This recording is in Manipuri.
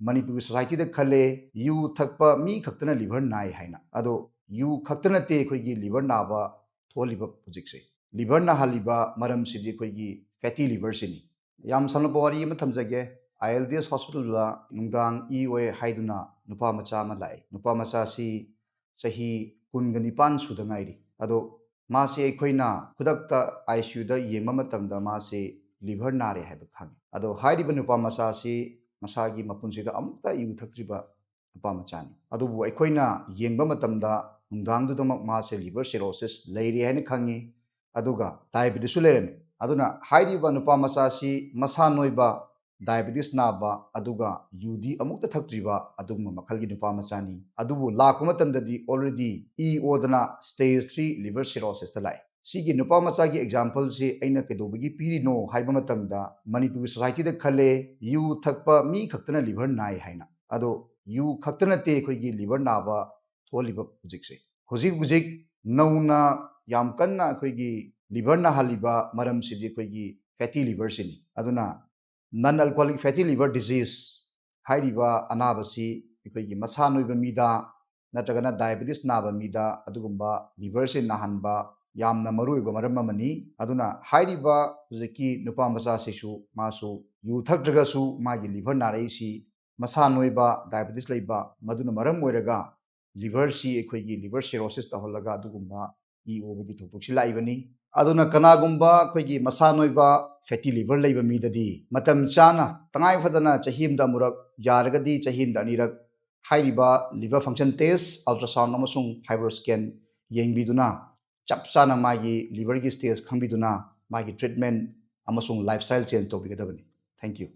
Manipur society da khale yu thakpa mi khaktana liver nai haina ado yu khaktana te khoi gi liver na ba tholiba project se liver na haliba maram sidi khoi gi fatty liver sini yam sanna bawari ma thamjage Ilds hospital la nungdang oe haiduna nupa macha ma lai nupa macha si sahi kungani suda ngairi ado ma se khoina khudakta ICU da yema matamda ma se liver nare haiba khang ado hairiba nupa macha si masagi mapunsida amukta yu thaktriba nupa machani adubu aikhoina yengba matamda nungdang du ma se liver cirrhosis leiri haina khangi aduga diabetes su lereme aduna hairiba nupa macha si masa noiba diabetes naba aduga yudi amukta thaktriba adugma makhalgi nupa machani adubu lakuma matamdadi already odana stage 3 liver cirrhosis ta lai sigi nupa machagi example se aina kedobagi pirino haiba matamda Manipur society da khale yu thakpa mi khaktana liver nai haina ado yu khaktana te khoi gi liver naba tholiba project se hojik nauna yam kanna khoi gi liver na haliba maram sidi khoi gi fatty liver sini aduna non alcoholic fatty liver disease hairiba anabasi khoi gi masa noiba mida natragana diabetes naba mida adugumba liver se nahanba yamna maruiba maram amani aduna hairiba hujiki nupa macha sesu masu yu thakdragasu magi liver narai si masa noiba diabetes leiba maduna maram oiraga liver si ekhoi liver cirrhosis ta holaga adugumba obagi thoktoksi laibani aduna kanagumba khoi masa noiba fatty liver leiba midadi matam chana tangai fadana chahimda murak yaragadi chahimda anirak hairiba liver function test ultrasound amasung fibroscan yengbiduna chap chana magi liver gi stage khangbiduna magi treatment amasung lifestyle change tobigadabani thank you